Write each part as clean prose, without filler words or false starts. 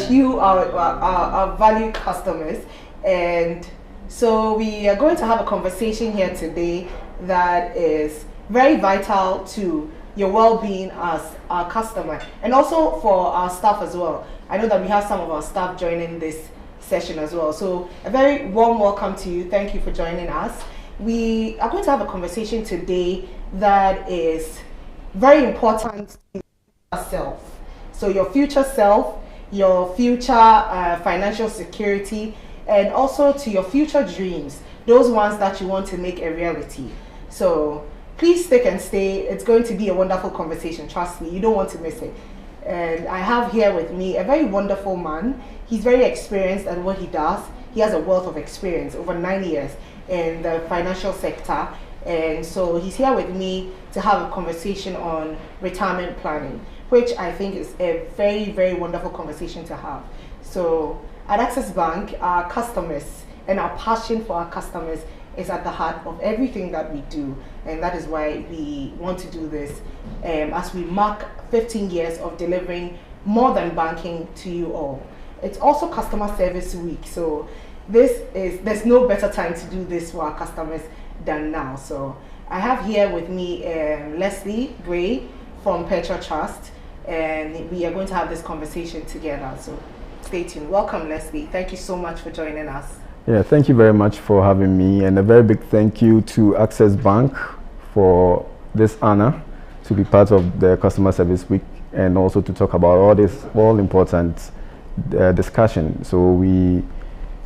such you are our valued customers, and so we are going to have a conversation here today that is very vital to your well-being as our customer, and also for our staff as well. I know that we have some of our staff joining this session as well. So a very warm welcome to you. Thank you for joining us. We are going to have a conversation today that is very important to yourself. So your future self, your future financial security, and also to your future dreams, those ones that you want to make a reality. So please stick and stay. It's going to be a wonderful conversation. Trust me, you don't want to miss it. And I have here with me a very wonderful man. He's very experienced at what he does. He has a wealth of experience, over 9 years in the financial sector. And so he's here with me to have a conversation on retirement planning, which I think is a very, very wonderful conversation to have. So at Access Bank, our customers and our passion for our customers is at the heart of everything that we do, and that is why we want to do this as we mark 15 years of delivering more than banking to you all. It's also Customer Service Week, so there's no better time to do this for our customers than now. So I have here with me Leslie Gray from Petra Trust, and we are going to have this conversation together. So stay tuned. Welcome, Leslie. Thank you so much for joining us. Yeah, thank you very much for having me, and a very big thank you to Access Bank for this honor to be part of the Customer Service Week, and also to talk about all this important discussion. So we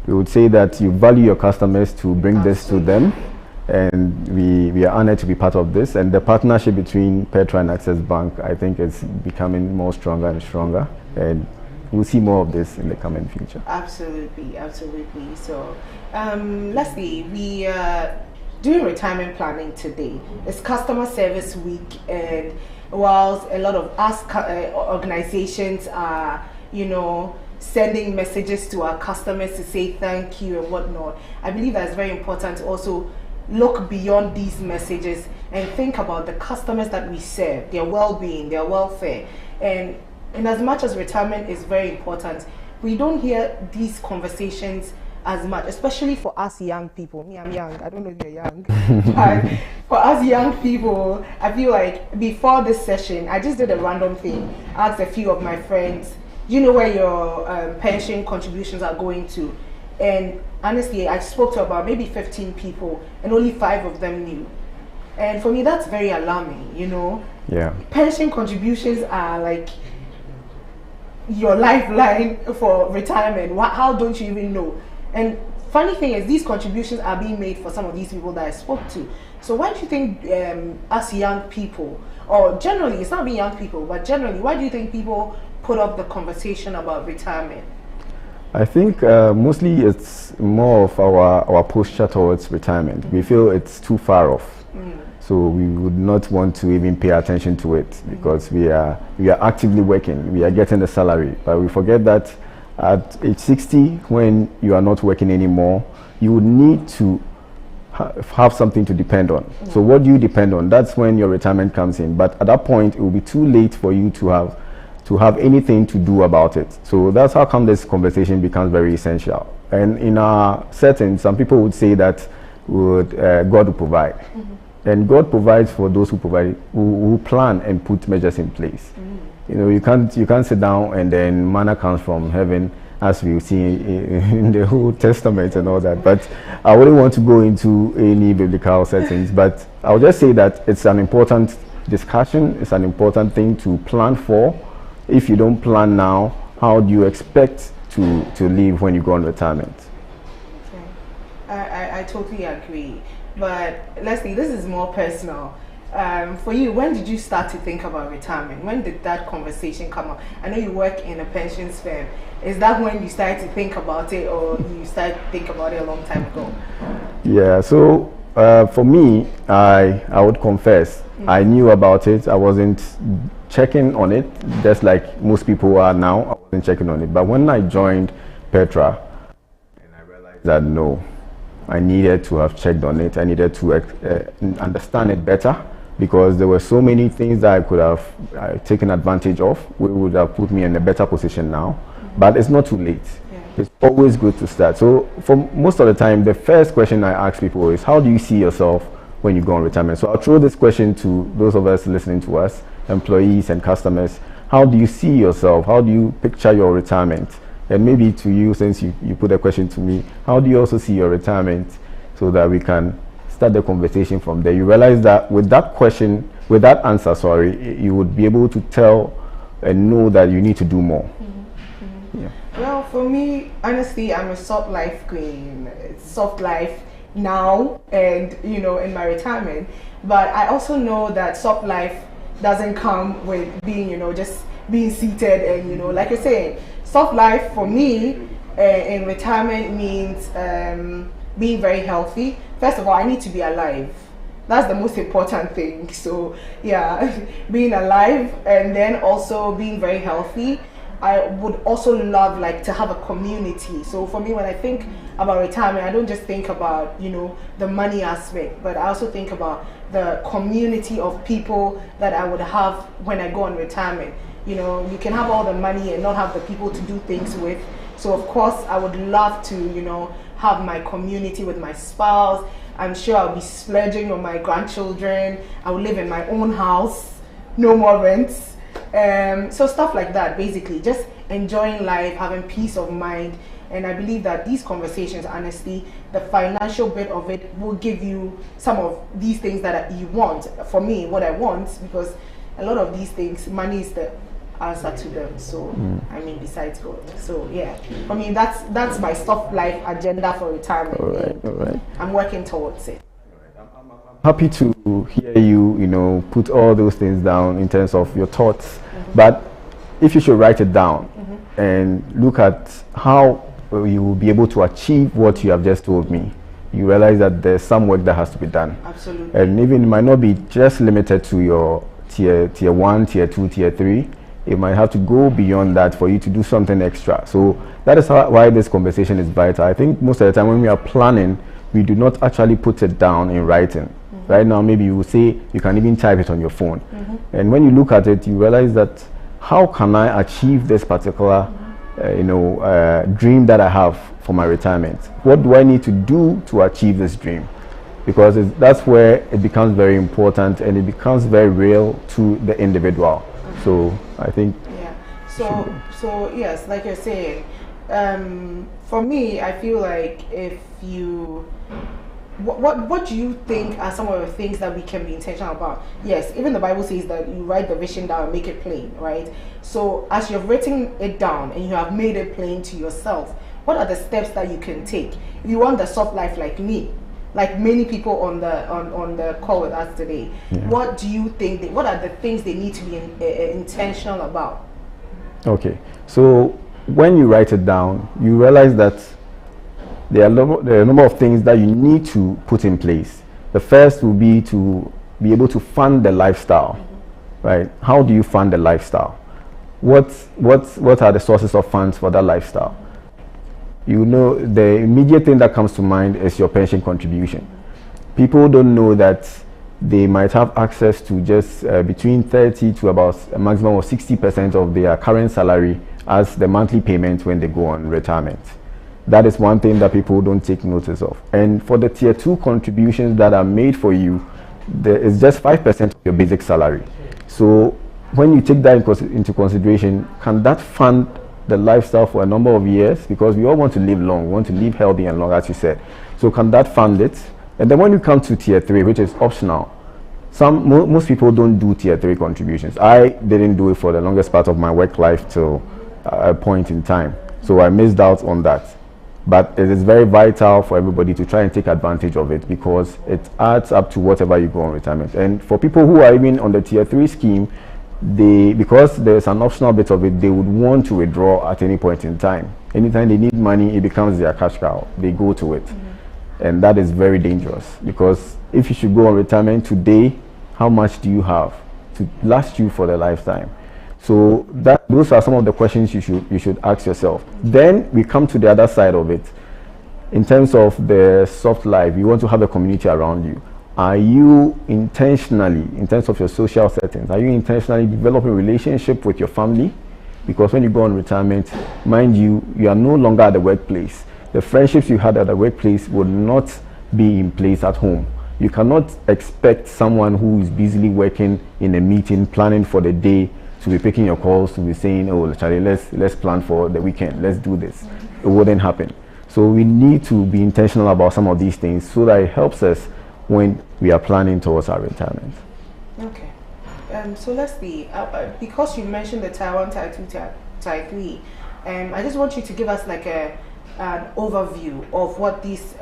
would say that you value your customers to bring Absolutely. This to them, and we are honored to be part of this. And the partnership between Petra and Access Bank, I think, is becoming more stronger and stronger, and we'll see more of this in the coming future. Absolutely, absolutely. So, Leslie, we are doing retirement planning today. It's Customer Service Week, and whilst a lot of us organizations are, sending messages to our customers to say thank you and whatnot, I believe that it's very important to also look beyond these messages and think about the customers that we serve, their well-being, their welfare. And as much as retirement is very important, we don't hear these conversations as much, especially for us young people. Me, I'm young. I don't know if you're young. But for us young people, I feel like before this session, I just did a random thing. I asked a few of my friends, do you know where your pension contributions are going to? And honestly, I spoke to about maybe 15 people, and only 5 of them knew. And for me, that's very alarming, Yeah. Pension contributions are like your lifeline for retirement. How don't you even know? And funny thing is, these contributions are being made for some of these people that I spoke to. So why do you think us young people, or generally, it's not being young people, but generally, why do you think people put up the conversation about retirement? I think mostly it's more of our posture towards retirement. We feel it's too far off. So we would not want to even pay attention to it, because we are actively working, we are getting the salary, but we forget that at age 60, when you are not working anymore, you would need to have something to depend on. So what do you depend on? That's when your retirement comes in. But at that point, it will be too late for you to have anything to do about it. So that's how come this conversation becomes very essential. And in our setting, some people would say that God will provide. And God provides for those who plan and put measures in place. You can't sit down and then manna comes from heaven, as we see in the Old Testament and all that. But I wouldn't want to go into any biblical settings. But I'll just say that it's an important discussion. It's an important thing to plan for. If you don't plan now, how do you expect to live when you go on retirement? Okay. I totally agree. But Leslie, this is more personal. For you, when did you start to think about retirement? When did that conversation come up? I know you work in a pensions firm. Is that when you started to think about it, or you started to think about it a long time ago? Yeah, so for me, I would confess, I knew about it. I wasn't checking on it, just like most people are now. I wasn't checking on it. But when I joined Petra, and I realized that no, I needed to have checked on it. I needed to understand it better, because there were so many things that I could have taken advantage of. We would have put me in a better position now. but it's not too late. It's always good to start. So for most of the time, the first question I ask people is, how do you see yourself when you go on retirement? So I'll throw this question to those of us listening to us, employees and customers. How do you see yourself? How do you picture your retirement? And maybe to you, since you put a question to me, how do you also see your retirement, so that we can start the conversation from there? You realize that with that question, with that answer, sorry, you would be able to tell and know that you need to do more. Yeah. Well, for me, honestly, I'm a soft life queen. It's soft life now and, you know, in my retirement. But I also know that soft life doesn't come with being, you know, just being seated and, you know, like you're saying, soft life for me in retirement means being very healthy. First of all, I need to be alive. That's the most important thing. So yeah, being alive, and then also being very healthy. I would also love like to have a community. So for me, when I think about retirement, I don't just think about, you know, the money aspect, but I also think about the community of people that I would have when I go on retirement. You know, you can have all the money and not have the people to do things with. So of course, I would love to, you know, have my community with my spouse. I'm sure I'll be splurging on my grandchildren. I will live in my own house, no more rents. So stuff like that, basically just enjoying life, having peace of mind. And I believe that these conversations, honestly, the financial bit of it will give you some of these things that you want. For me, what I want, because a lot of these things, money is the answer to them. So I mean, besides God. So yeah, I mean, that's my soft life agenda for retirement. All right. I'm working towards it. Happy to hear you, you know, put all those things down in terms of your thoughts. But if you should write it down and look at how you will be able to achieve what you have just told me, you realize that there's some work that has to be done. Absolutely. And even it might not be just limited to your tier 1, tier 2, tier 3. It might have to go beyond that for you to do something extra. So that is why this conversation is vital. I think most of the time when we are planning, we do not actually put it down in writing. Right now, maybe you will say you can even type it on your phone. And when you look at it, you realize that how can I achieve this particular dream that I have for my retirement? What do I need to do to achieve this dream? Because that's where it becomes very important and it becomes very real to the individual. So I think so yes, like you're saying, for me, I feel like if you what do you think are some of the things that we can be intentional about? Yes, even the Bible says that you write the vision down and make it plain, right? So as you've written it down and you have made it plain to yourself, what are the steps that you can take if you want the soft life like me, like many people on the call with us today? What do you think what are the things they need to be intentional about? Okay, so when you write it down, you realize that there are a number of things that you need to put in place. The first will be to be able to fund the lifestyle, right? How do you fund the lifestyle? What are the sources of funds for that lifestyle? You know, the immediate thing that comes to mind is your pension contribution. People don't know that they might have access to just between 30 to about a maximum of 60% of their current salary as the monthly payment when they go on retirement. That is one thing that people don't take notice of. And for the tier 2 contributions that are made for you, there is just 5% of your basic salary. So when you take that into consideration, can that fund the lifestyle for a number of years? Because we all want to live long, we want to live healthy and long, as you said. So can that fund it? And then when you come to tier 3, which is optional, most people don't do tier 3 contributions. I didn't do it for the longest part of my work life till a point in time. So I missed out on that. But it is very vital for everybody to try and take advantage of it, because it adds up to whatever you go on retirement. And for people who are even on the tier 3 scheme, because there's an optional bit of it, they would want to withdraw at any point in time. Anytime they need money, it becomes their cash cow. They go to it. And that is very dangerous, because if you should go on retirement today, how much do you have to last you for the lifetime? So those are some of the questions you should ask yourself. Then we come to the other side of it. In terms of the soft life, you want to have a community around you. Are you intentionally, in terms of your social settings, are you intentionally developing a relationship with your family? because when you go on retirement, mind you, you are no longer at the workplace. The friendships you had at the workplace would not be in place at home. You cannot expect someone who is busily working in a meeting, planning for the day, to be picking your calls, to be saying, oh, Charlie, let's plan for the weekend, let's do this. It wouldn't happen. So we need to be intentional about some of these things so that it helps us when we are planning towards our retirement. Okay. So let's see. Because you mentioned the Tier 1, Tier 2, Tier 3, I just want you to give us like an overview of what this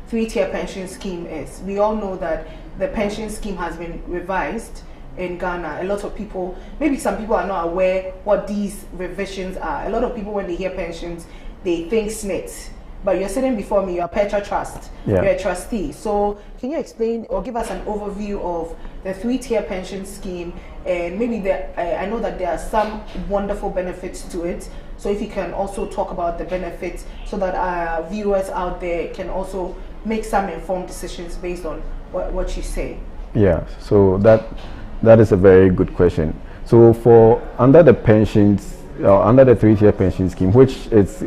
three-tier pension scheme is. We all know that the pension scheme has been revised in Ghana. A lot of people, maybe some people are not aware what these revisions are. A lot of people, when they hear pensions, they think SSNIT. But you're sitting before me, you're a Petra Trust, you're a trustee. So can you explain or give us an overview of the three-tier pension scheme? And maybe I know that there are some wonderful benefits to it. So if you can also talk about the benefits so that our viewers out there can also make some informed decisions based on what you say. Yeah, so that is a very good question. So for under the pensions, under the three-tier pension scheme, which is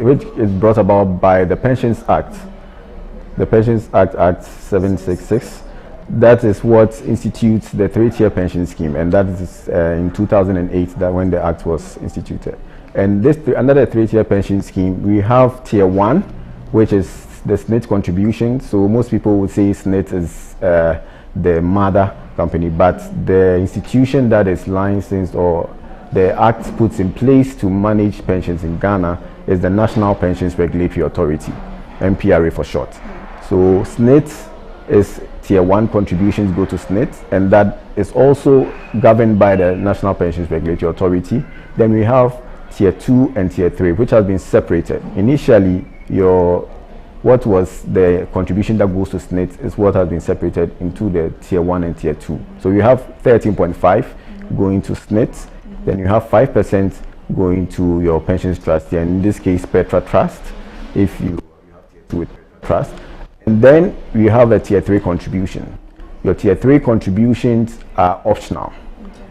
brought about by the Pensions Act, the Pensions Act 766, that is what institutes the three-tier pension scheme, and that is in 2008 that when the act was instituted. And this under the three-tier pension scheme, we have Tier 1, which is the SSNIT contribution. So most people would say SSNIT is the mother company, but the institution that is licensed or the act puts in place to manage pensions in Ghana is the National Pensions Regulatory Authority, NPRA for short. So SSNIT is Tier 1 contributions go to SSNIT, and that is also governed by the National Pensions Regulatory Authority. Then we have Tier 2 and Tier 3, which has been separated. Initially, what was the contribution that goes to SSNIT is what has been separated into the Tier 1 and Tier 2. So you have 13.5 going to SSNIT, then you have 5% going to your pensions trust, and in this case, Petra Trust, if you have Tier 2 with Petra Trust. And then you have a Tier 3 contribution. Your Tier 3 contributions are optional.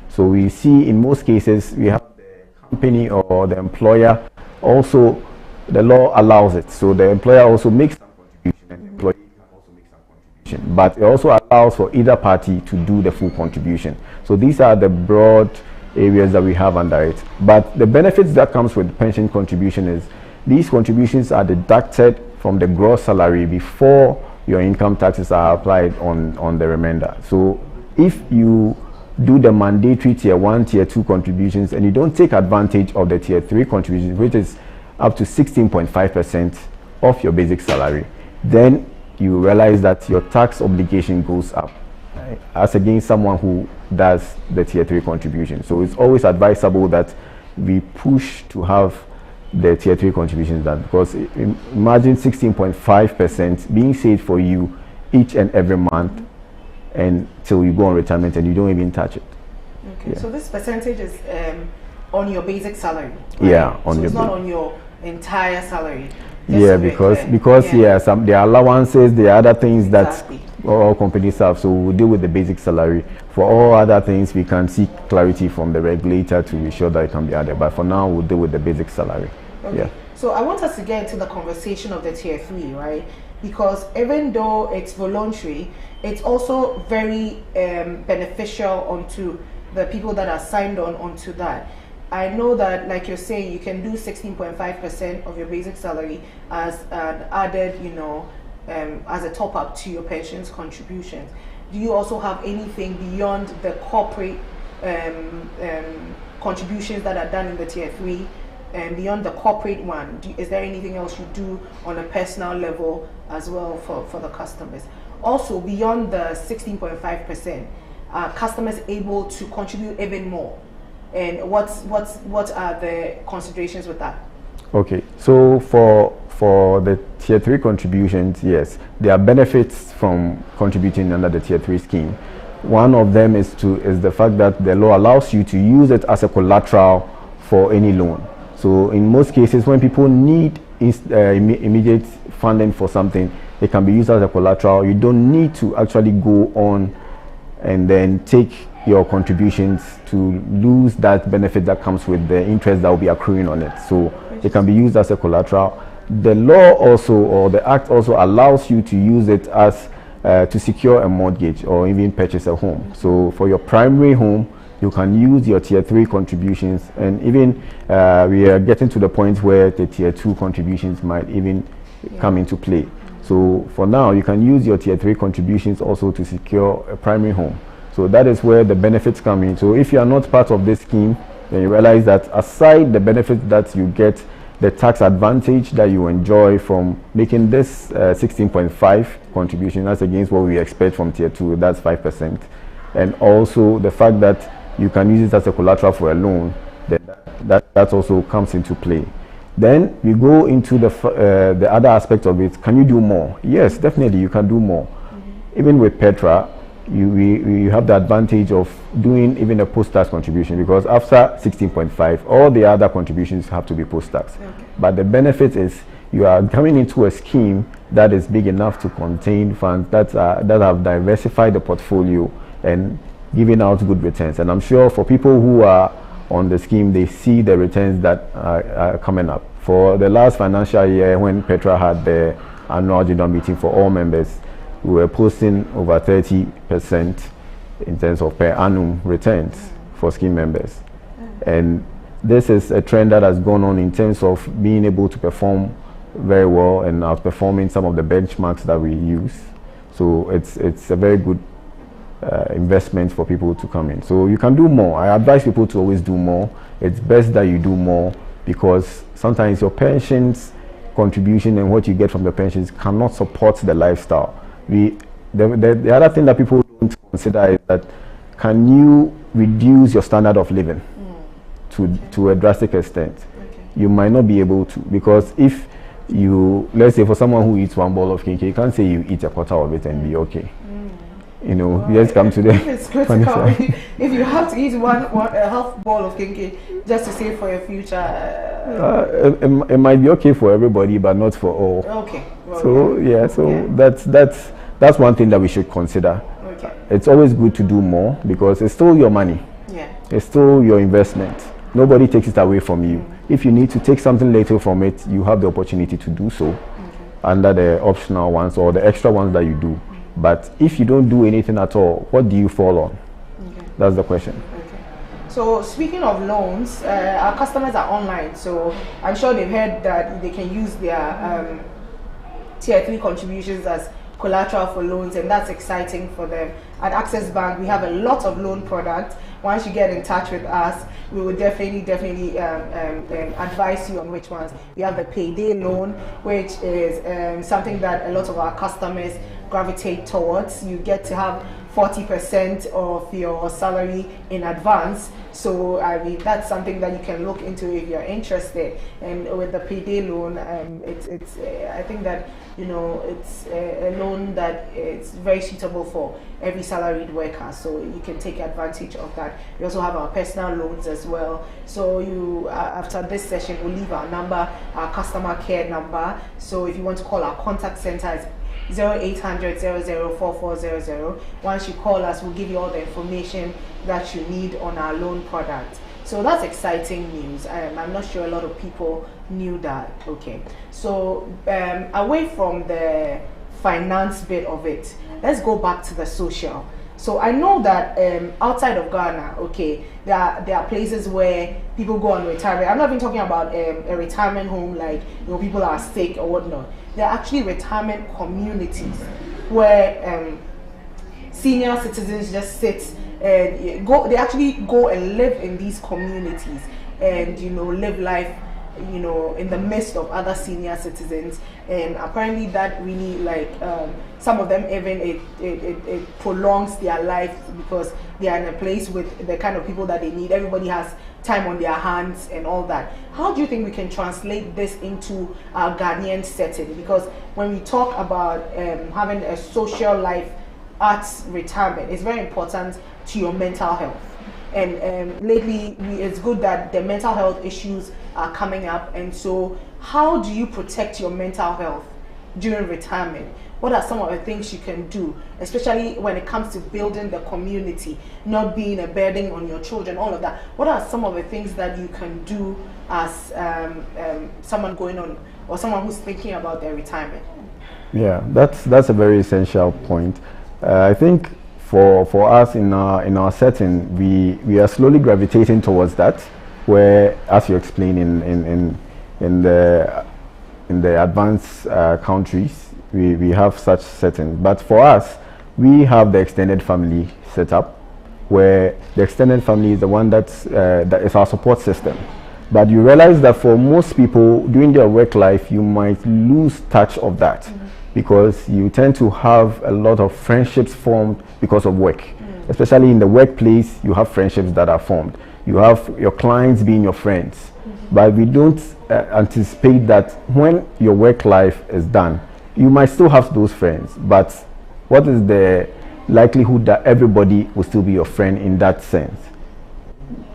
So we see in most cases, we have the company or the employer also, the law allows it. So the employer also makes some contribution and the employee can also make some contribution. But it also allows for either party to do the full contribution. So these are the broad areas that we have under it. But the benefits that comes with pension contribution is these contributions are deducted from the gross salary before your income taxes are applied on the remainder. So if you do the mandatory Tier 1, Tier 2 contributions and you don't take advantage of the Tier 3 contributions, which is up to 16.5% of your basic salary, then you realize that your tax obligation goes up as against someone who does the Tier 3 contribution. So it's always advisable that we push to have the Tier 3 contributions done, because imagine 16.5% being saved for you each and every month until you go on retirement and you don't even touch it. Okay, so this percentage is on your basic salary, right? Yeah, so it's not on your entire salary. Yeah, because there are allowances, there are other things that all companies have, so we'll deal with the basic salary. For all other things, we can seek clarity from the regulator to be sure that it can be added, but for now we'll deal with the basic salary. Okay. Yeah. So I want us to get into the conversation of the Tier 3, right? Because even though it's voluntary, it's also very beneficial onto the people that are signed onto that. I know that, like you're saying, you can do 16.5% of your basic salary as an added, as a top up to your pensions contributions. Do you also have anything beyond the corporate contributions that are done in the Tier 3? And beyond the corporate one, is there anything else you do on a personal level as well for the customers? Also, beyond the 16.5%, are customers able to contribute even more? And what are the considerations with that? Okay, so for the Tier 3 contributions, yes, there are benefits from contributing under the Tier 3 scheme. One of them is the fact that the law allows you to use it as a collateral for any loan. So in most cases, when people need immediate funding for something, it can be used as a collateral. You don't need to actually go on and then take your contributions to lose that benefit that comes with the interest that will be accruing on it. So it can be used as a collateral. The law also, or the act also, allows you to use it as to secure a mortgage or even purchase a home. So for your primary home, you can use your tier 3 contributions, and even we are getting to the point where the tier 2 contributions might even come into play. So for now, you can use your tier 3 contributions also to secure a primary home. So that is where the benefits come in. So if you are not part of this scheme, then you realize that aside the benefits that you get, the tax advantage that you enjoy from making this 16.5 contribution, that's against what we expect from tier 2, that's 5%. And also the fact that you can use it as a collateral for a loan, that also comes into play. Then we go into the other aspect of it. Can you do more? Yes, definitely you can do more. Even with Petra, you have the advantage of doing even a post-tax contribution, because after 16.5, all the other contributions have to be post-tax. Okay. But the benefit is you are coming into a scheme that is big enough to contain funds that have diversified the portfolio and giving out good returns. And I'm sure for people who are on the scheme, they see the returns that are coming up. For the last financial year, when Petra had the annual general meeting for all members, we were posting over 30% in terms of per annum returns for scheme members. And this is a trend that has gone on in terms of being able to perform very well and outperforming some of the benchmarks that we use. So it's a very good investment for people to come in. So you can do more. I advise people to always do more. It's best that you do more, because sometimes your pensions contribution and what you get from the pensions cannot support the lifestyle. The other thing that people don't consider is that, can you reduce your standard of living to a drastic extent? Okay. You might not be able to, because if you, let's say for someone who eats one bowl of cake, you can't say you eat a quarter of it and be okay. You know, well, you just come to the it's critical. If you have to eat a half bowl of kinky just to save for your future, it might be okay for everybody, but not for all. Okay. Well, so yeah, so yeah. That's one thing that we should consider. Okay. It's always good to do more, because it's still your money. Yeah. It's still your investment. Nobody takes it away from you. If you need to take something later from it, you have the opportunity to do so under the optional ones or the extra ones that you do. But if you don't do anything at all, what do you fall on? Okay. That's the question. Okay. So speaking of loans, our customers are online, so I'm sure they've heard that they can use their tier 3 contributions as collateral for loans, and that's exciting for them. At Access Bank, we have a lot of loan products. Once you get in touch with us, we will definitely advise you on which ones. We have the payday loan, which is something that a lot of our customers gravitate towards. You get to have 40% of your salary in advance. So I mean, that's something that you can look into if you're interested. And with the payday loan, it's I think that, you know, it's a loan that is very suitable for every salaried worker, so you can take advantage of that. We also have our personal loans as well. So you after this session, we'll leave our number, our customer care number. So if you want to call our contact center, it's 0800 004400. Once you call us, we'll give you all the information that you need on our loan product. So that's exciting news. I'm not sure a lot of people knew that. Okay, so away from the finance bit of it, let's go back to the social. So I know that outside of Ghana, okay, there are places where people go on retirement. I'm not even talking about a retirement home, like, you know, people are sick or whatnot. There are actually retirement communities where senior citizens just sit and go. They actually go and live in these communities and, you know, live life, you know, in the midst of other senior citizens. And apparently that really, like, some of them even it prolongs their life, because they are in a place with the kind of people that they need. Everybody has time on their hands and all that. How do you think we can translate this into our Ghanaian setting? Because when we talk about having a social life at retirement, it's very important to your mental health. And lately, it's good that the mental health issues are coming up. And so how do you protect your mental health during retirement? What are some of the things you can do, especially when it comes to building the community, not being a burden on your children, all of that? What are some of the things that you can do as someone going on, or someone who's thinking about their retirement? Yeah, that's a very essential point. I think for us in our setting, we are slowly gravitating towards that, where, as you explained, in the advanced countries, we have such settings. But for us, we have the extended family set up, where the extended family is the one that is our support system. But you realize that for most people during their work life, you might lose touch of that, because you tend to have a lot of friendships formed because of work. Especially in the workplace, you have friendships that are formed. You have your clients being your friends. But we don't anticipate that when your work life is done, you might still have those friends. But what is the likelihood that everybody will still be your friend in that sense?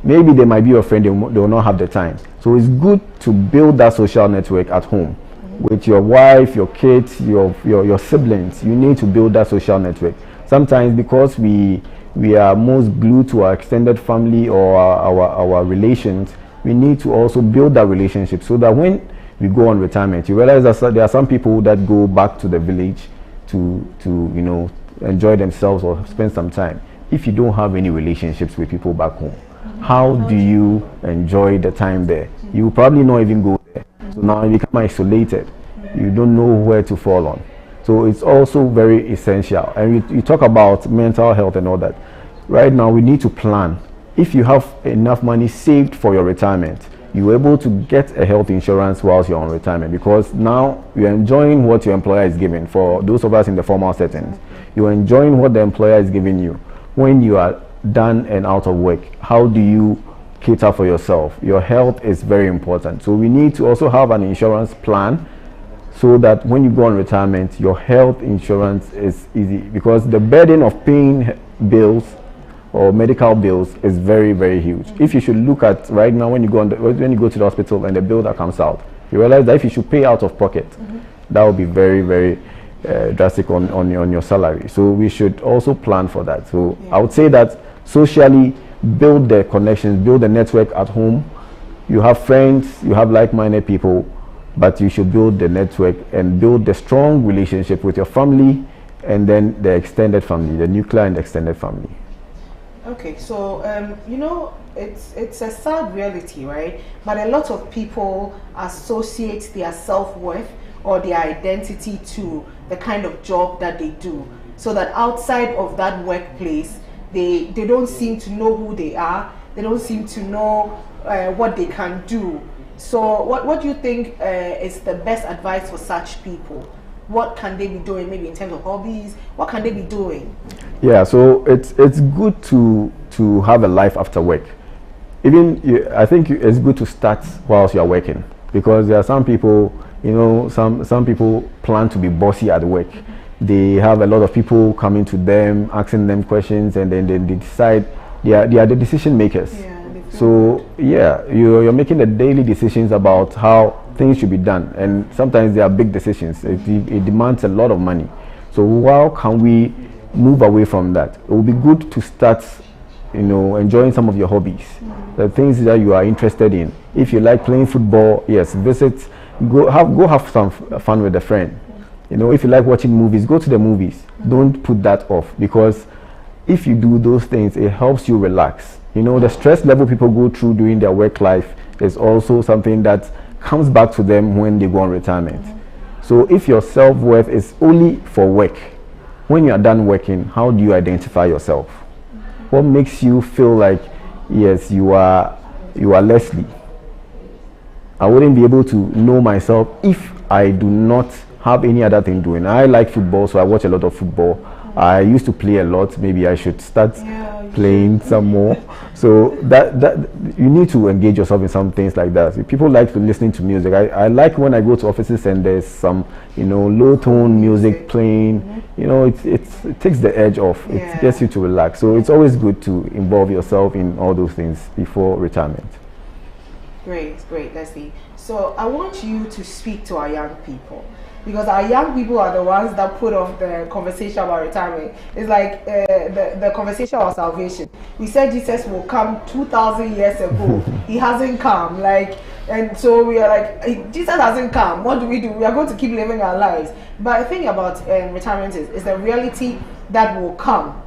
Maybe they might be your friend, they will not have the time. So it's good to build that social network at home with your wife, your kids, your siblings. You need to build that social network. Sometimes because we are most glued to our extended family or our relations, we need to also build that relationship, so that when we go on retirement, you realize that there are some people that go back to the village to enjoy themselves or spend some time. If you don't have any relationships with people back home, how do you enjoy the time there? You will probably not even go there. So now you become isolated. You don't know where to fall on. So it's also very essential. And you talk about mental health and all that. Right now we need to plan. If you have enough money saved for your retirement, you're able to get a health insurance whilst you're on retirement, because now you're enjoying what your employer is giving. For those of us in the formal settings, you're enjoying what the employer is giving you. When you are done and out of work, how do you cater for yourself? Your health is very important. So we need to also have an insurance plan, so that when you go on retirement, your health insurance is easy, because the burden of paying bills or medical bills is very, very huge. If you should look at right now, when you go to the hospital and the bill that comes out, you realize that if you should pay out of pocket, that will be very, very drastic on your salary. So we should also plan for that. So I would say that socially, build the connections, build the network at home. You have friends, you have like-minded people, but you should build the network and build the strong relationship with your family, and then the extended family, the nuclear and extended family. Okay, so it's a sad reality, right? But a lot of people associate their self-worth or their identity to the kind of job that they do, so that outside of that workplace, they don't seem to know who they are. They don't seem to know what they can do. So what do you think is the best advice for such people? What can they be doing, maybe in terms of hobbies? What can they be doing? Yeah, so it's good to have a life after work. I think it's good to start whilst you're working, because there are some people, some people plan to be bossy at work. They have a lot of people coming to them, asking them questions, and then they decide they are the decision makers. Yeah, so yeah, you're making the daily decisions about how things should be done, and sometimes they are big decisions. It demands a lot of money. So how can we move away from that? It will be good to start enjoying some of your hobbies, the things that you are interested in. If you like playing football, yes, go have some fun with a friend. If you like watching movies, go to the movies. Don't put that off, because if you do those things, it helps you relax. The stress level people go through during their work life is also something that comes back to them when they go on retirement. So if your self-worth is only for work, when you are done working, how do you identify yourself? What makes you feel like, yes, you are Leslie? I wouldn't be able to know myself if I do not have any other thing doing. I like football, so I watch a lot of football. I used to play a lot. Maybe I should start playing some more. So that you need to engage yourself in some things like that. People like listening to music. I like when I go to offices and there's some low tone music playing. It takes the edge off. It gets you to relax. So it's always good to involve yourself in all those things before retirement. Great, great, Leslie. So I want you to speak to our young people because our young people are the ones that put off the conversation about retirement. It's like the conversation about salvation. We said Jesus will come 2,000 years ago. He hasn't come. Like, and so we are like, Jesus hasn't come. What do? We are going to keep living our lives. But the thing about retirement is the reality that will come.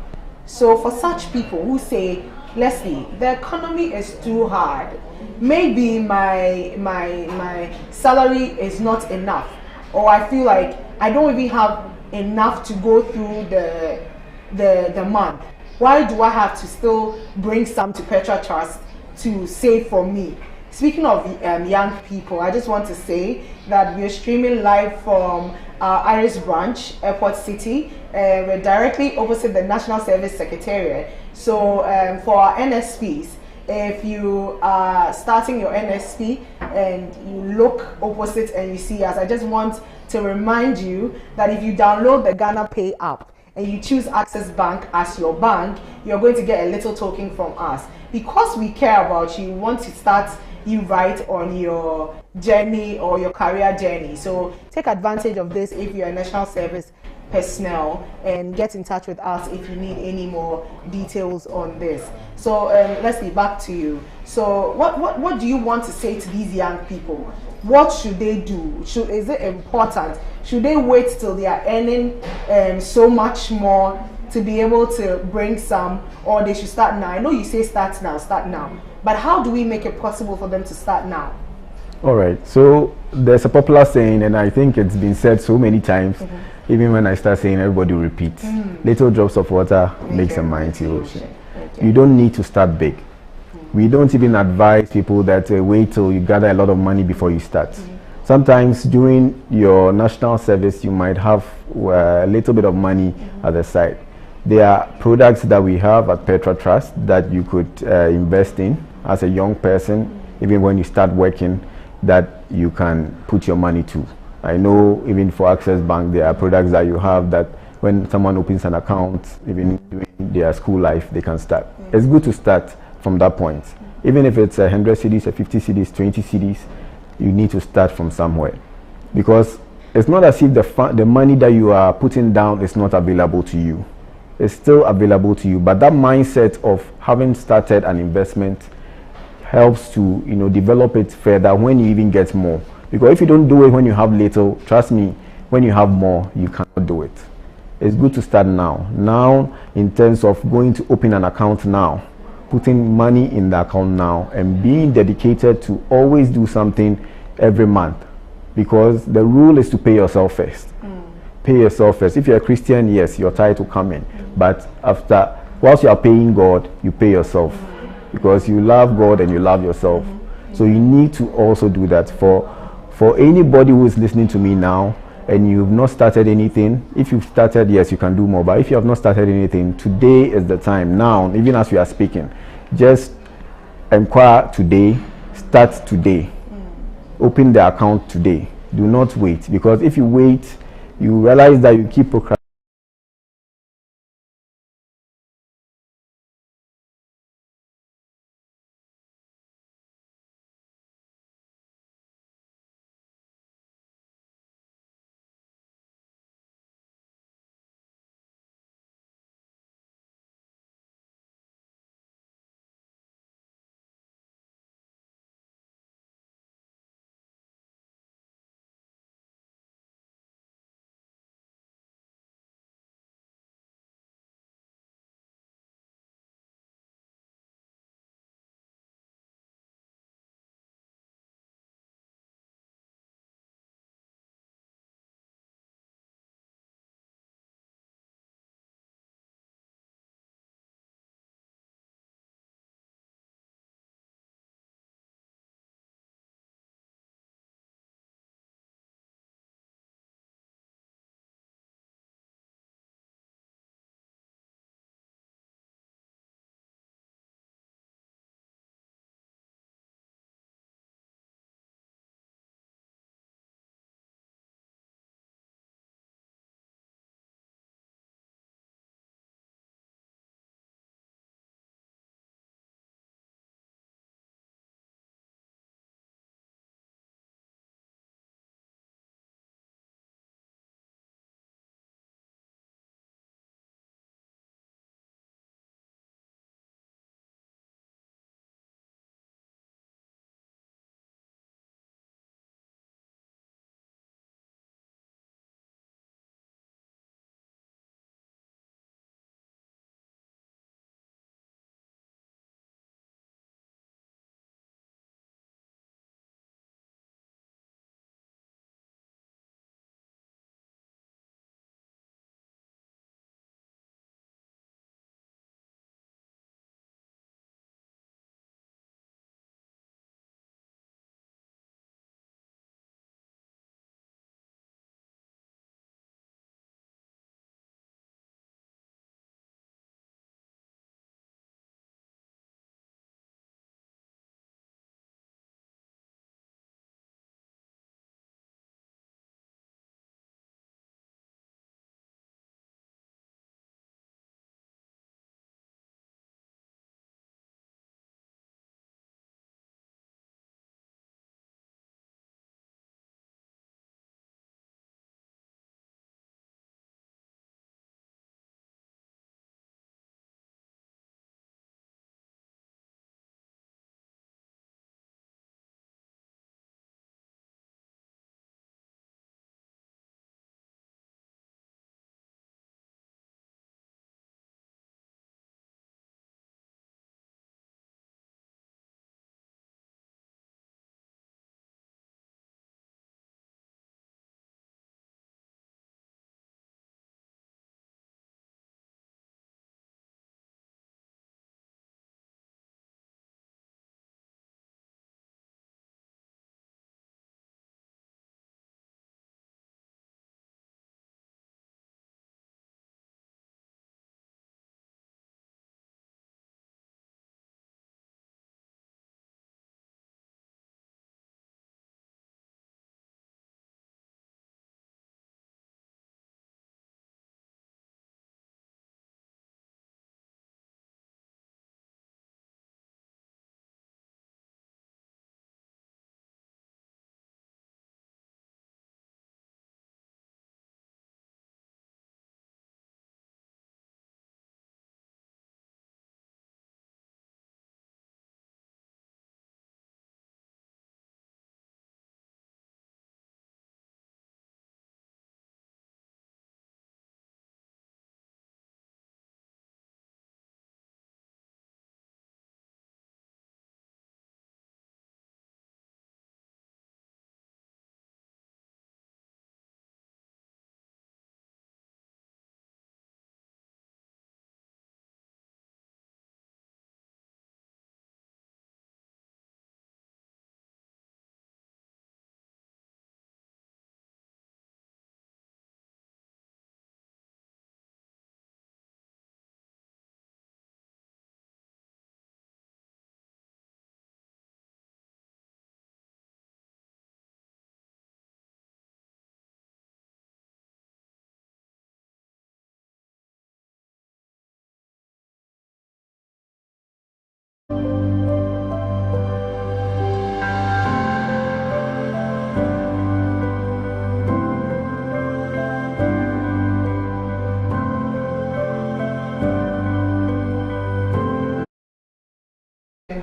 So for such people who say, Leslie, the economy is too hard. Maybe my salary is not enough, or I feel like I don't even have enough to go through the month. Why do I have to still bring some to Petra Trust to save for me? Speaking of young people, I just want to say that we're streaming live from our Iris branch, Airport City. We're directly opposite the National Service Secretariat. So for our NSPs, if you are starting your NSP and you look opposite and you see us, I just want to remind you that if you download the Ghana Pay app and you choose Access Bank as your bank, you're going to get a little token from us. Because we care about you, we want to start you right on your journey or your career journey. So take advantage of this if you're a national service personnel and get in touch with us if you need any more details on this. So Leslie, back to you. So what do you want to say to these young people? What should they do? Is it important? Should they wait till they are earning so much more to be able to bring some, or they should start now? I know you say start now, but how do we make it possible for them to start now? All right, so there's a popular saying, and I think it's been said so many times, even when I start saying, everybody repeats, little drops of water makes a mighty ocean. Okay. You don't need to start big. We don't even advise people that wait till you gather a lot of money before you start. Sometimes during your national service, you might have a little bit of money at the side. There are products that we have at Petra Trust that you could invest in as a young person, even when you start working, that you can put your money to. I know even for Access Bank, there are products that you have that when someone opens an account, even during their school life, they can start. It's good to start from that point. Even if it's 100 cedis, 50 cedis, 20 cedis, you need to start from somewhere. Because it's not as if the money that you are putting down is not available to you. It's still available to you, but that mindset of having started an investment helps to develop it further when you even get more. Because if you don't do it when you have little, trust me, when you have more, you cannot do it. It's good to start now. Now, in terms of going to open an account now, putting money in the account now, and being dedicated to always do something every month. Because the rule is to pay yourself first. Pay yourself first. If you're a Christian, yes, your tithe will come in. But whilst you are paying God, you pay yourself. Because you love God and you love yourself. So you need to also do that. For anybody who is listening to me now and you've not started anything, if you've started, yes, you can do more. But if you have not started anything, today is the time. Now, even as we are speaking, just inquire today, start today. Open the account today. Do not wait. Because if you wait, you realize that you keep procrastinating.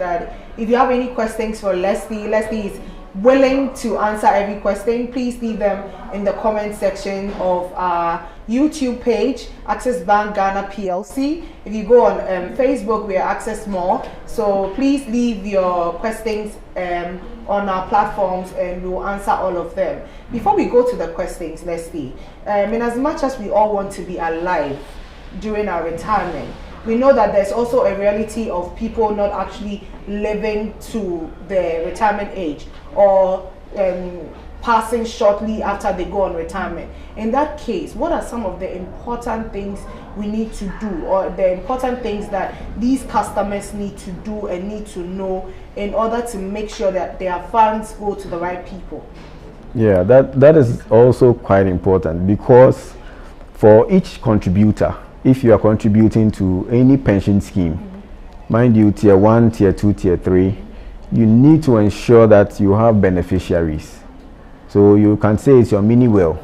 that if you have any questions for Leslie, Leslie is willing to answer every question. Please leave them in the comment section of our YouTube page, Access Bank Ghana PLC. If you go on Facebook, we are Access More. So please leave your questions on our platforms and we'll answer all of them. Before we go to the questions, Leslie, in as much as we all want to be alive during our retirement, we know that there's also a reality of people not actually living to the retirement age or passing shortly after they go on retirement. In that case, what are some of the important things we need to do, or the important things that these customers need to do and need to know in order to make sure that their funds go to the right people? Yeah, that is also quite important, because for each contributor, if you are contributing to any pension scheme, mind you, tier 1, tier 2, tier 3, you need to ensure that you have beneficiaries. So you can say it's your mini will.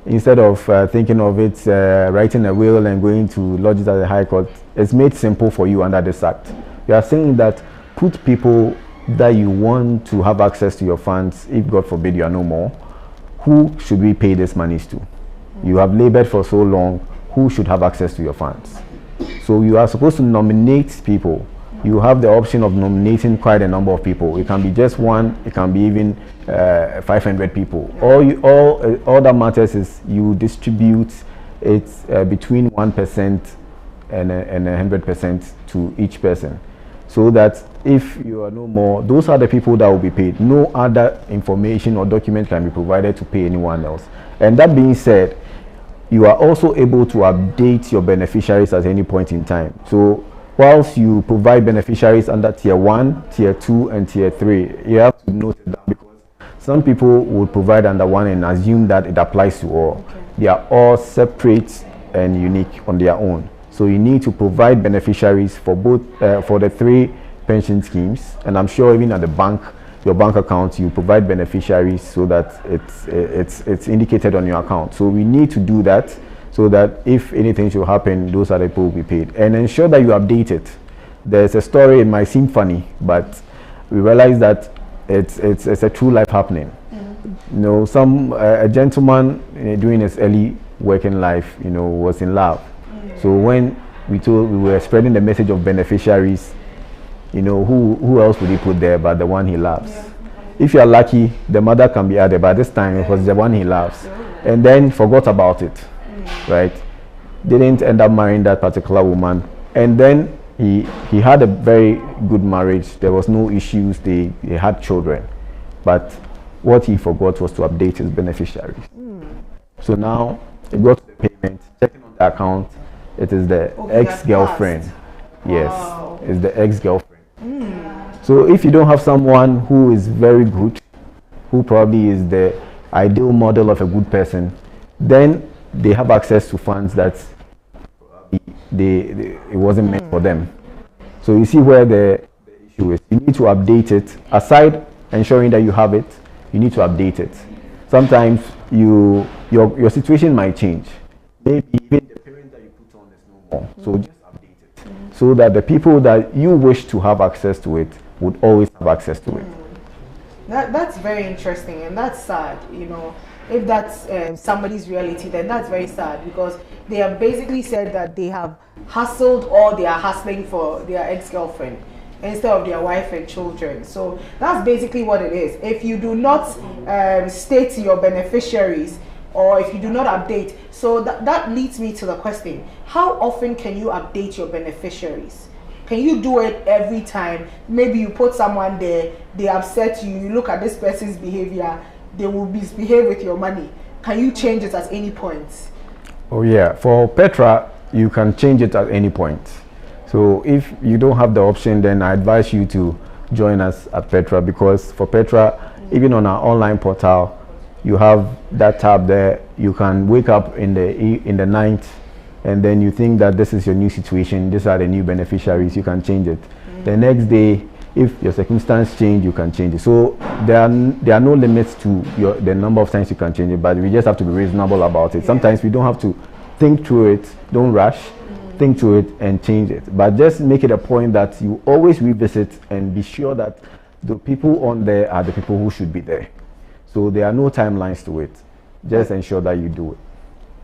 Instead of thinking of it, writing a will and going to lodge it at the High Court, it's made simple for you under this Act. You are saying that put people that you want to have access to your funds, if God forbid you are no more, who should we pay these monies to? You have labored for so long, who should have access to your funds? So you are supposed to nominate people. You have the option of nominating quite a number of people. It can be just one, it can be even 500 people. All that matters is you distribute it between 1% and 100% to each person, so that if you are no more, those are the people that will be paid. No other information or document can be provided to pay anyone else. And that being said, you are also able to update your beneficiaries at any point in time. So whilst you provide beneficiaries under tier 1, tier 2, and tier 3, you have to note that, because some people would provide under 1 and assume that it applies to all. Okay. They are all separate and unique on their own. So you need to provide beneficiaries for both, for the 3 pension schemes, and I'm sure even at the bank, your bank account, you provide beneficiaries so that it's indicated on your account. So we need to do that, so that if anything should happen, those other people will be paid. And ensure that you update it. There's a story, it might seem funny, but we realize that it's a true life happening. You know, a gentleman during his early working life, you know, was in love. So when we were spreading the message of beneficiaries, you know, who else would he put there but the one he loves? Yeah. If you are lucky, the mother can be added, but this time it was the one he loves. And then forgot about it, right? Didn't end up marrying that particular woman. And then he had a very good marriage. There was no issues. They had children. But what he forgot was to update his beneficiaries. So now he got to the payment, checking on the account. It is the ex-girlfriend. Yes, wow. It's the ex-girlfriend. So if you don't have someone who is very good, who probably is the ideal model of a good person, then they have access to funds that it wasn't meant for them. So you see where the issue is. You need to update it. Aside ensuring that you have it, you need to update it. Sometimes your situation might change. Maybe even the parent that you put on is no more. So just update it, so that the people that you wish to have access to it would always have access to it. That's very interesting, and that's sad. You know, if that's somebody's reality, then that's very sad, because they have basically said that they have hustled, or they are hustling for their ex-girlfriend instead of their wife and children. So that's basically what it is. If you do not state your beneficiaries, or if you do not update, so that leads me to the question: how often can you update your beneficiaries? Can you do it every time? Maybe you put someone there, they upset you, you look at this person's behavior, they will misbehave with your money. Can you change it at any point? Oh yeah, for Petra, you can change it at any point. So if you don't have the option, then I advise you to join us at Petra, because for Petra, even on our online portal, you have that tab there. You can wake up in the night, and then you think that this is your new situation, these are the new beneficiaries, you can change it. The next day, if your circumstance change, you can change it. So there are no limits to the number of times you can change it, but we just have to be reasonable about it. Sometimes we don't have to think through it, don't rush. think to it and change it. But just make it a point that you always revisit and be sure that the people on there are the people who should be there. So there are no timelines to it. Just ensure that you do it.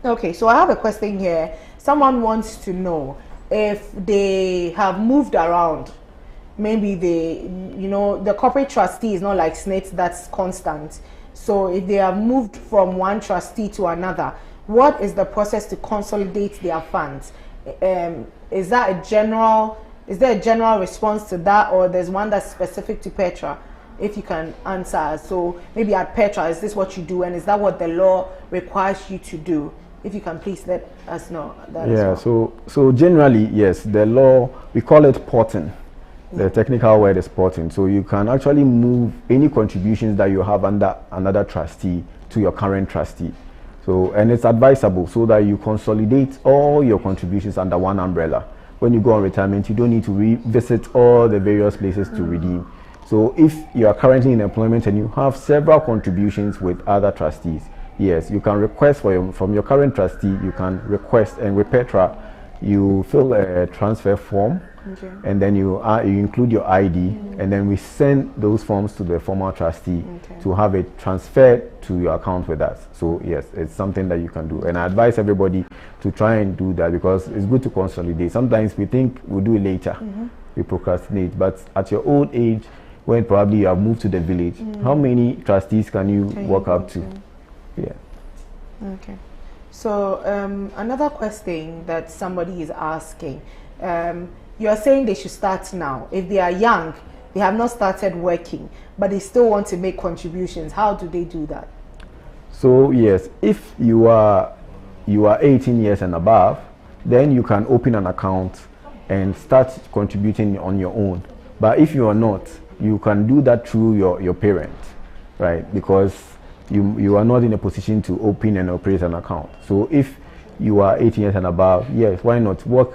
Okay, so I have a question here. Someone wants to know if they have moved around. Maybe the corporate trustee is not like SSNIT that's constant. So if they have moved from one trustee to another, what is the process to consolidate their funds? Is there a general response to that, or there's one that's specific to Petra? If you can answer. So maybe at Petra, is this what you do, and is that what the law requires you to do? If you can please let us know that. Yeah, as well. So generally, yes, the law, we call it porting. The technical word is porting. So you can actually move any contributions that you have under another trustee to your current trustee. So, and it's advisable so that you consolidate all your contributions under one umbrella. When you go on retirement, you don't need to revisit all the various places to redeem. So if you are currently in employment and you have several contributions with other trustees, yes, you can request from your current trustee, you can request, and with Petra, you fill a transfer form, and then you include your ID, and then we send those forms to the former trustee to have it transferred to your account with us. So yes, it's something that you can do, and I advise everybody to try and do that because it's good to consolidate. Sometimes we think we'll do it later, we procrastinate, but at your old age, when probably you have moved to the village, how many trustees can you walk up to? Yeah. Okay. So another question that somebody is asking, you are saying they should start now. If they are young, they have not started working, but they still want to make contributions, how do they do that? So yes, if you are 18 years and above, then you can open an account and start contributing on your own. But if you are not, you can do that through your parent, right? Because you are not in a position to open and operate an account. So if you are 18 years and above, yes, why not work?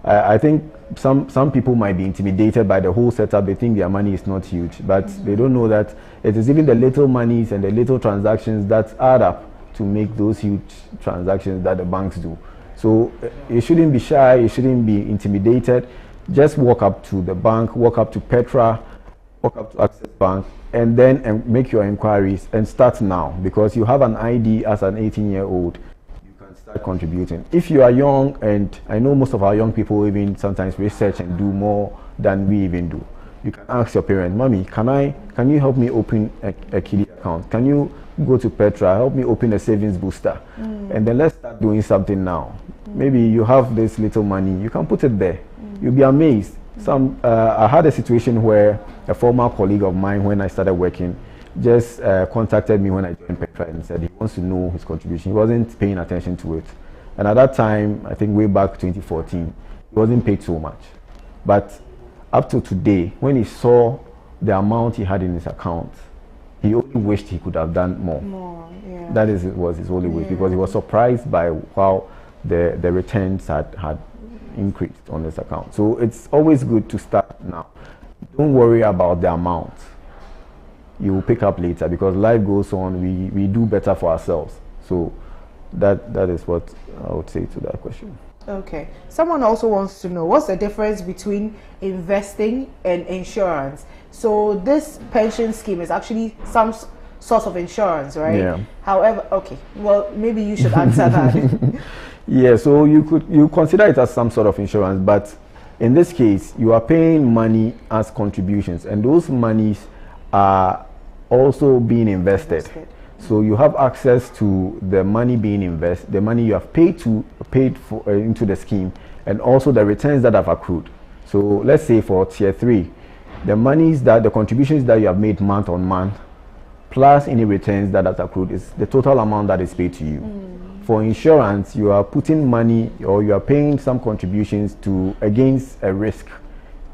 I think some people might be intimidated by the whole setup. They think their money is not huge, but they don't know that it is even the little monies and the little transactions that add up to make those huge transactions that the banks do. So you shouldn't be shy, you shouldn't be intimidated. Just walk up to the bank, walk up to Petra, walk up to Access Bank, and then make your inquiries and start now, because you have an ID as an 18-year-old. You can start contributing. If you are young, and I know most of our young people even sometimes research and do more than we even do, you can ask your parent, "Mommy, can you help me open a kiddie account? Can you go to Petra, help me open a savings booster?" And then let's start doing something now. Maybe you have this little money, you can put it there. You'll be amazed. I had a situation where a former colleague of mine, when I started working, just contacted me when I joined Petra and said he wants to know his contribution. He wasn't paying attention to it. And at that time, I think way back 2014, he wasn't paid so much. But up to today, when he saw the amount he had in his account, he only wished he could have done more. Yeah. That was his only wish, because he was surprised by how the returns had increased on this account. So it's always good to start now. Don't worry about the amount. You will pick up later, because life goes on. We do better for ourselves. So that is what I would say to that question. Okay. Someone also wants to know, what's the difference between investing and insurance? So this pension scheme is actually some sort of insurance, right? Yeah. However, okay, well, maybe you should answer that. Yeah, so you consider it as some sort of insurance, but in this case, you are paying money as contributions, and those monies are also being invested. So you have access to the money being invested, the money you have paid for into the scheme, and also the returns that have accrued. So let's say for tier 3, the contributions that you have made month on month, plus any returns that has accrued, is the total amount that is paid to you. For insurance, you are putting money, or you are paying some contributions against a risk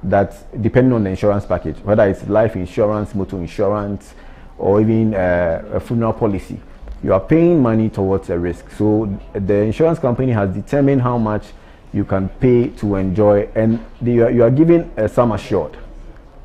that, depending on the insurance package, whether it's life insurance, motor insurance, or even a funeral policy, you are paying money towards a risk. So the insurance company has determined how much you can pay to enjoy, and you are given a sum assured,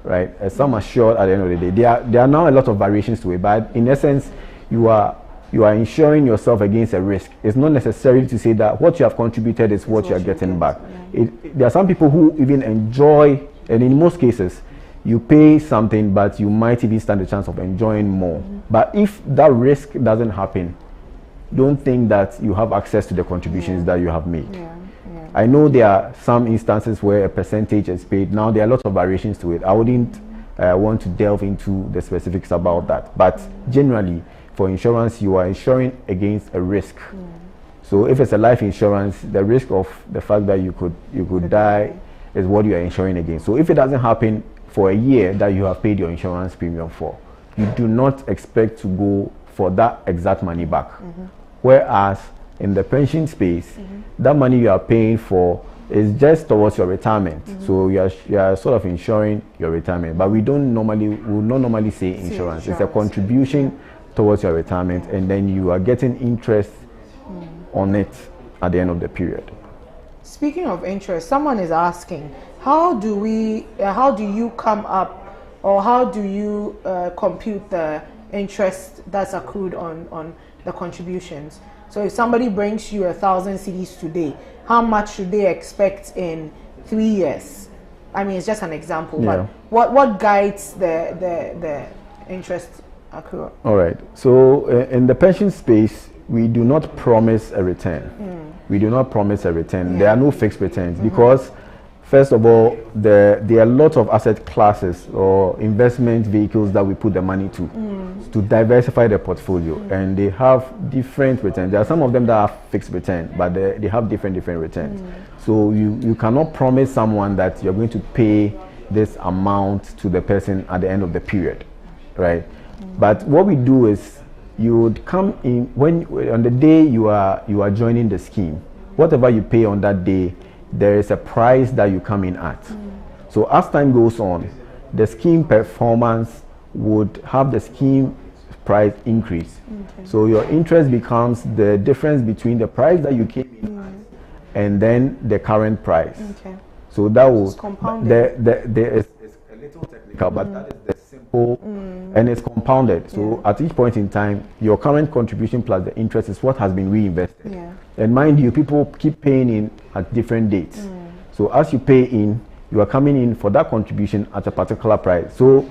right? A sum assured at the end of the day. There are now a lot of variations to it, but in essence, you are you are insuring yourself against a risk. It's not necessarily to say that what you have contributed is what you are getting back. There are some people who even enjoy, and in most cases, you pay something, but you might even stand a chance of enjoying more. But if that risk doesn't happen, don't think that you have access to the contributions that you have made. I know there are some instances where a percentage is paid. Now, there are lots of variations to it. I wouldn't want to delve into the specifics about that. But generally, for insurance, you are insuring against a risk. So if it's a life insurance, the risk of the fact that you could die is what you are insuring against. So if it doesn't happen for a year that you have paid your insurance premium for, you do not expect to go for that exact money back. Whereas in the pension space, that money you are paying for is just towards your retirement. So you are sort of insuring your retirement. But we will not normally say insurance. It's a contribution towards your retirement, and then you are getting interest on it at the end of the period. Speaking of interest, someone is asking, how do you come up, or how do you compute the interest that's accrued on the contributions? So if somebody brings you 1,000 cedis today, how much should they expect in 3 years? I mean, it's just an example, but what guides the interest accrual? All right. So in the pension space, we do not promise a return. We do not promise a return. There are no fixed returns because, first of all, there are a lot of asset classes or investment vehicles that we put the money to diversify the portfolio, and they have different returns. There are some of them that have fixed return, but they have different returns. So you cannot promise someone that you're going to pay this amount to the person at the end of the period, right? But what we do is, you would come in on the day you are joining the scheme. Whatever you pay on that day, there is a price that you come in at. So as time goes on, the scheme performance would have the scheme price increase. So your interest becomes the difference between the price that you came in at and then the current price. So that will it's a little technical, but that is the simple, and it's compounded. So at each point in time, your current contribution plus the interest is what has been reinvested. And mind you, people keep paying in at different dates. So as you pay in, you are coming in for that contribution at a particular price. So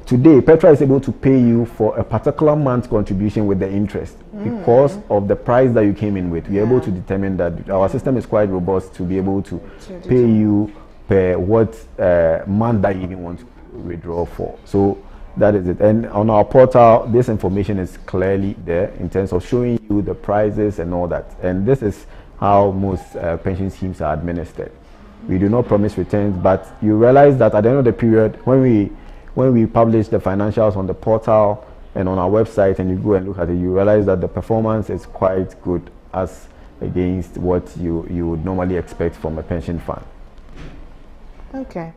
today, Petra is able to pay you for a particular month's contribution with the interest because of the price that you came in with. We are able to determine that. Our system is quite robust to be able to pay you per what month that you even want to withdraw for. So that is it. And on our portal, this information is clearly there in terms of showing you the prices and all that. And this is how most pension schemes are administered. We do not promise returns, but you realize that at the end of the period, when we publish the financials on the portal and on our website, and you go and look at it, you realize that the performance is quite good as against what you would normally expect from a pension fund. Okay.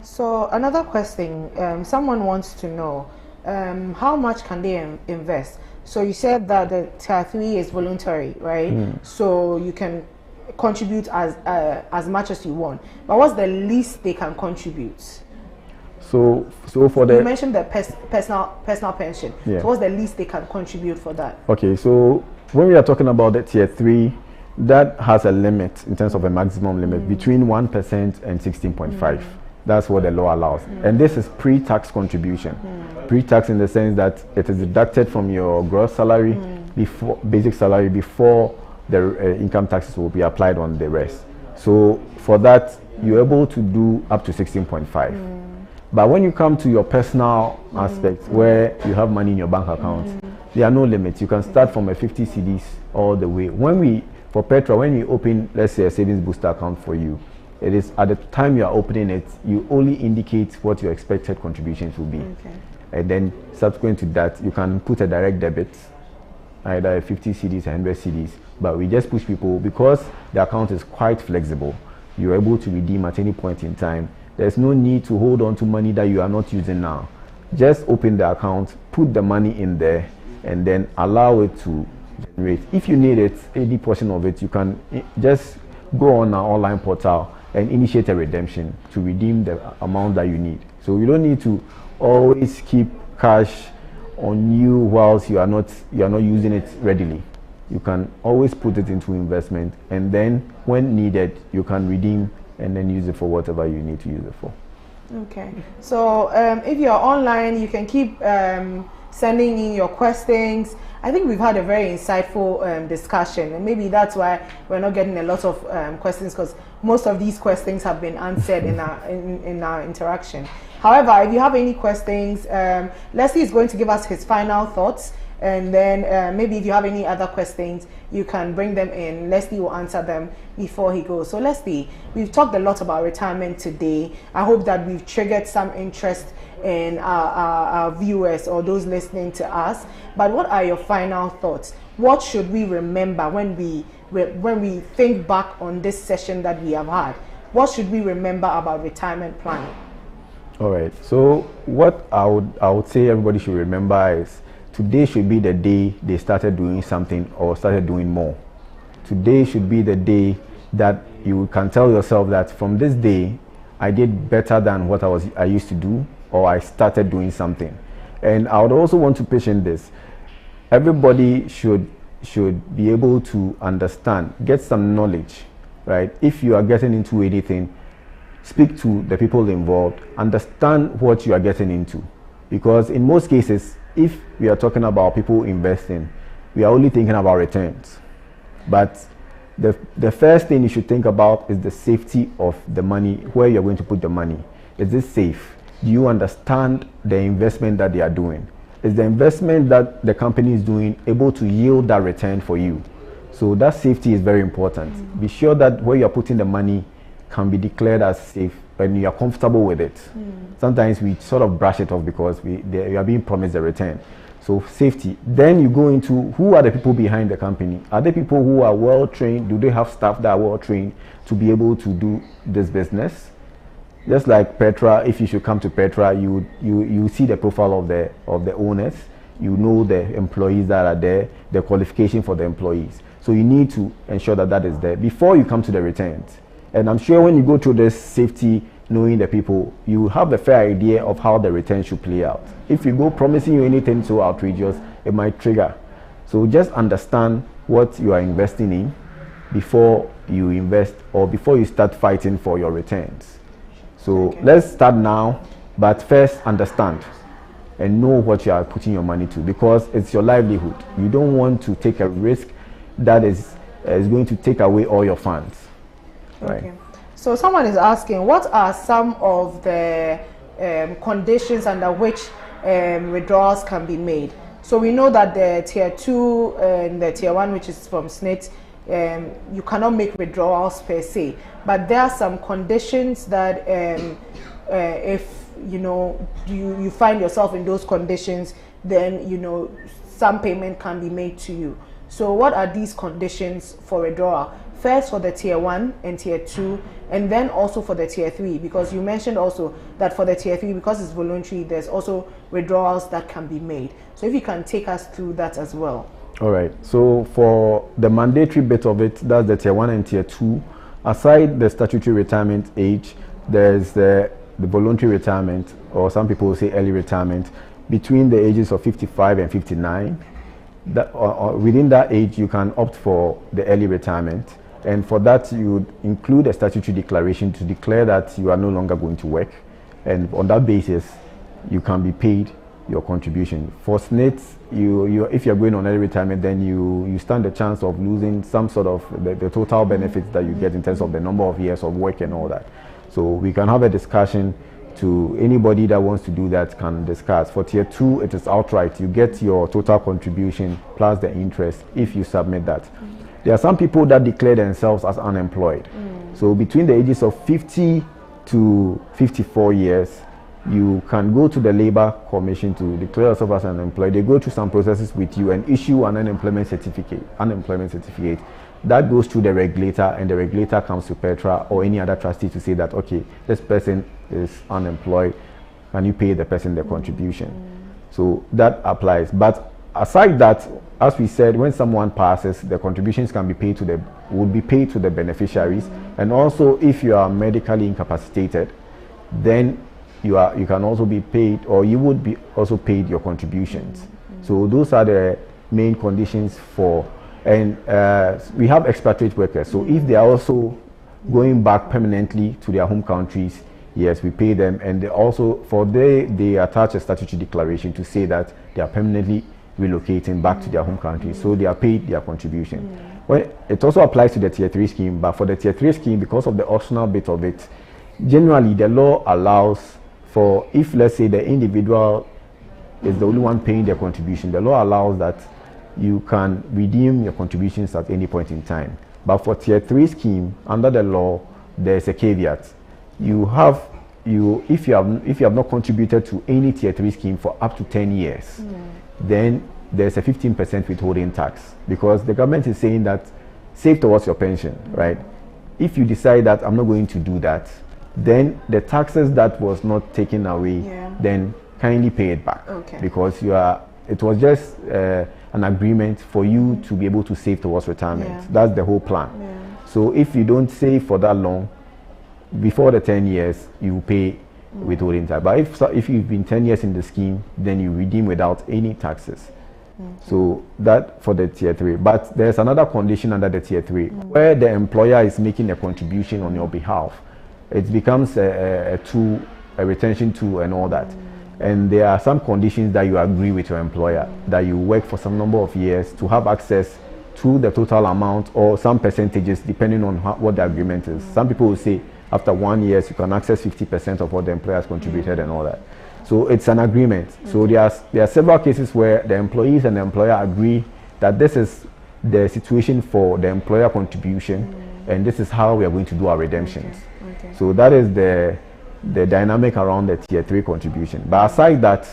So another question, someone wants to know, how much can they invest? So you said that the Tier 3 is voluntary, right? So you can contribute as much as you want. But what's the least they can contribute? So for the, you mentioned the personal pension. So what's the least they can contribute for that? Okay, so when we are talking about the Tier 3, that has a limit in terms of a maximum limit between 1% and 16.5. That's what the law allows. And this is pre-tax contribution. Pre-tax in the sense that it is deducted from your gross salary, before basic salary, before the income taxes will be applied on the rest. So for that, you're able to do up to 16.5. But when you come to your personal aspect, where you have money in your bank account, there are no limits. You can start from a 50 cedis all the way. For Petra, when we open, let's say, a savings booster account for you, it is at the time you are opening it, you only indicate what your expected contributions will be. And then subsequent to that, you can put a direct debit, either 50 cedis, 100 cedis, but we just push people because the account is quite flexible. You're able to redeem at any point in time. There's no need to hold on to money that you are not using now. Just open the account, put the money in there, and then allow it to generate. If you need it, any portion of it, you can just go on our online portal and initiate a redemption to redeem the amount that you need. So you don't need to always keep cash on you whilst you are not using it readily. You can always put it into investment, and then when needed, you can redeem and then use it for whatever you need to use it for. Okay. So if you're online, you can keep sending in your questions. I think we've had a very insightful discussion, and maybe that's why we're not getting a lot of questions, because most of these questions have been answered in our interaction. However, if you have any questions, Leslie is going to give us his final thoughts, and then maybe if you have any other questions, you can bring them in. Leslie will answer them before he goes. So Leslie, we've talked a lot about retirement today. I hope that we've triggered some interest in our viewers or those listening to us. But what are your final thoughts? What should we remember when we think back on this session that we have had? What should we remember about retirement planning? All right. So what I would say everybody should remember is, today should be the day they started doing something or started doing more. Today should be the day that you can tell yourself that from this day, I did better than what I used to do, or I started doing something. And I would also want to pitch in this. Everybody should be able to understand, get some knowledge, right? If you are getting into anything, speak to the people involved, understand what you are getting into. Because in most cases, if we are talking about people investing, we are only thinking about returns. But the first thing you should think about is the safety of the money, where you're going to put the money. Is it safe? Do you understand the investment that they are doing? Is the investment that the company is doing able to yield that return for you? So that safety is very important. Be sure that where you're putting the money can be declared as safe and you are comfortable with it. Sometimes we sort of brush it off because we are being promised a return. So safety. Then you go into, who are the people behind the company? Are they people who are well trained? Do they have staff that are well trained to be able to do this business? Just like Petra, if you should come to Petra, you see the profile of the owners. You know the employees that are there, the qualification for the employees. So you need to ensure that is there before you come to the returns. And I'm sure when you go through this safety, knowing the people, you have a fair idea of how the return should play out. If you go promising you anything so outrageous, it might trigger. So just understand what you are investing in before you invest or before you start fighting for your returns. So let's start now, but first understand and know what you are putting your money to, because it's your livelihood. You don't want to take a risk that is going to take away all your funds. Right. Okay. So someone is asking, what are some of the conditions under which withdrawals can be made? So we know that the tier 2 and the tier 1, which is from SSNIT, you cannot make withdrawals per se, but there are some conditions that if you find yourself in those conditions, then some payment can be made to you. So what are these conditions for withdrawal? First for the tier 1 and tier 2, and then also for the tier 3, because you mentioned also that for the tier 3, because it's voluntary, there's also withdrawals that can be made. So if you can take us through that as well. All right. So for the mandatory bit of it, that's the tier 1 and tier 2. Aside the statutory retirement age, there's the voluntary retirement, or some people will say early retirement, between the ages of 55 and 59. Within that age, you can opt for the early retirement. And for that, you would include a statutory declaration to declare that you are no longer going to work. And on that basis, you can be paid your contribution. For SSNIT, if you're going on early retirement, then you stand a chance of losing some sort of the total benefits that you get in terms of the number of years of work and all that. So we can have a discussion. To anybody that wants to do that can discuss. For tier 2, it is outright. You get your total contribution plus the interest if you submit that. There are some people that declare themselves as unemployed. So between the ages of 50 to 54 years, you can go to the Labor Commission to declare yourself as unemployed. They go through some processes with you and issue an unemployment certificate. That goes through the regulator, and the regulator comes to Petra or any other trustee to say that, okay, this person is unemployed, can you pay the person the contribution? So that applies. But aside that, as we said, when someone passes, the contributions can be paid would be paid to the beneficiaries. And also, if you are medically incapacitated, then you can also be paid, or you would be also paid your contributions. So those are the main conditions for, and we have expatriate workers. So if they are also going back permanently to their home countries, yes, we pay them, and they also they attach a statutory declaration to say that they are permanently relocating back to their home country, so they are paid their contribution. Well, it also applies to the Tier 3 scheme, but for the Tier 3 scheme, because of the optional bit of it, generally the law allows for, if let's say the individual is the only one paying their contribution, the law allows that you can redeem your contributions at any point in time. But for Tier 3 scheme, under the law, there's a caveat. If you have not contributed to any Tier 3 scheme for up to 10 years, then there's a 15% withholding tax, because the government is saying that save towards your pension, right? If you decide that I'm not going to do that, then the taxes that was not taken away, then kindly pay it back, because it was just an agreement for you to be able to save towards retirement. That's the whole plan. So if you don't save for that long, before the 10 years, you pay withholding tax. But if you've been 10 years in the scheme, then you redeem without any taxes. So that for the Tier 3. But there's another condition under the Tier 3, where the employer is making a contribution on your behalf. It becomes a retention tool and all that. And there are some conditions that you agree with your employer, that you work for some number of years to have access to the total amount, or some percentages depending on what the agreement is. Some people will say after 1 year you can access 50% of what the employer has contributed and all that. So it's an agreement. So there are several cases where the employees and the employer agree that this is the situation for the employer contribution, and this is how we are going to do our redemptions. So that is the dynamic around the Tier 3 contribution. But aside that,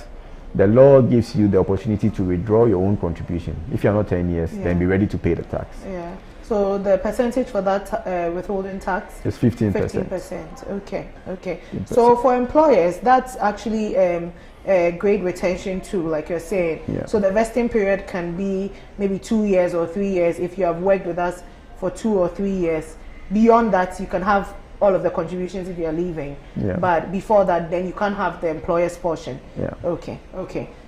the law gives you the opportunity to withdraw your own contribution. If you're not 10 years, then be ready to pay the tax. So the percentage for that withholding tax is 15%. 15%. Okay. 15%. So for employers, that's actually a great retention too, like you're saying. So the vesting period can be maybe 2 years or 3 years if you have worked with us for 2 or 3 years. Beyond that, you can have all of the contributions if you're leaving. But before that, then you can't have the employer's portion. Okay.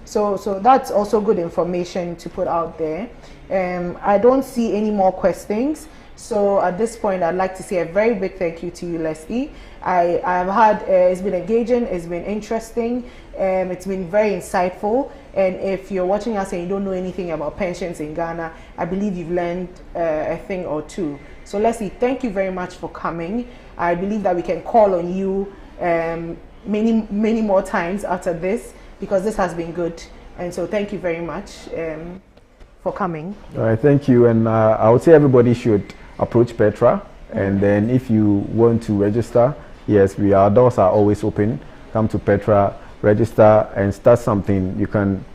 So that's also good information to put out there. I don't see any more questions. So at this point, I'd like to say a very big thank you to you, Leslie. I've had, it's been engaging, it's been interesting, it's been very insightful. And if you're watching us and you don't know anything about pensions in Ghana, I believe you've learned a thing or two. So Leslie, thank you very much for coming. I believe that we can call on you many more times after this, because this has been good. And so thank you very much for coming. All right, thank you. And I would say everybody should approach Petra. And then if you want to register, yes, our doors are always open. Come to Petra, register, and start something. You can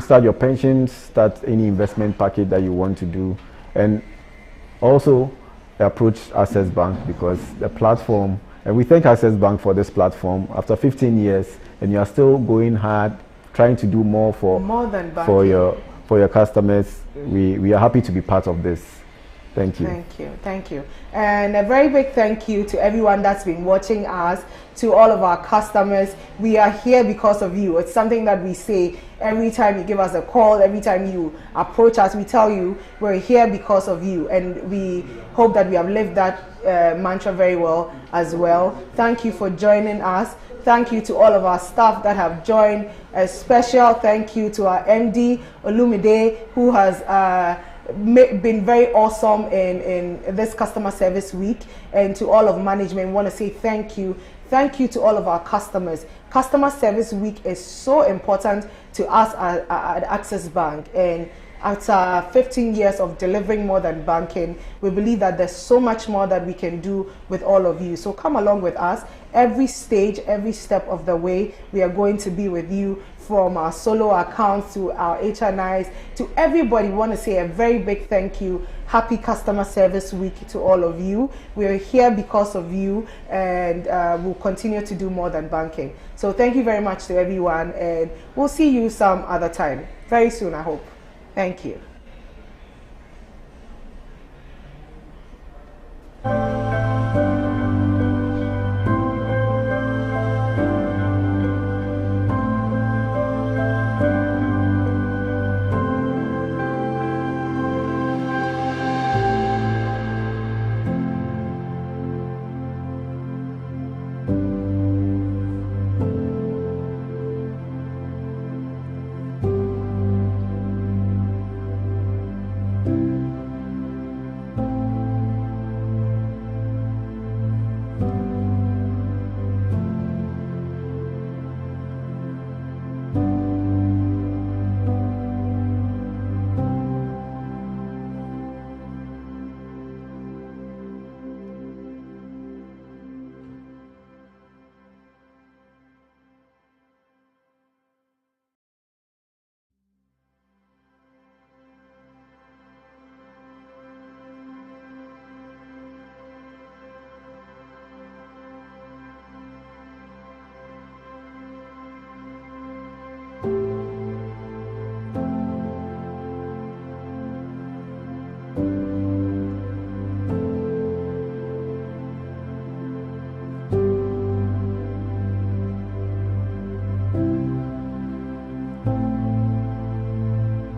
start your pensions, start any investment package that you want to do. And also approach Access Bank, because the platform, and we thank Access Bank for this platform. After 15 years, and you are still going hard, trying to do more for your customers. We are happy to be part of this. Thank you. Thank you. And a very big thank you to everyone that's been watching us, to all of our customers. We are here because of you. It's something that we say every time you give us a call, every time you approach us, we tell you we're here because of you. And we hope that we have lived that mantra very well as well. Thank you for joining us. Thank you to all of our staff that have joined. A special thank you to our MD, Olumide, who has been very awesome in this customer service week. And to all of management, we want to say thank you. Thank you to all of our customers. Customer service week is so important to us at Access Bank. And after 15 years of delivering more than banking, we believe that there's so much more that we can do with all of you. So come along with us. Every stage, every step of the way, we are going to be with you, from our solo accounts to our HNIs, to everybody. We want to say a very big thank you. Happy Customer Service Week to all of you. We are here because of you, and we'll continue to do more than banking. So thank you very much to everyone, and we'll see you some other time, very soon, I hope. Thank you.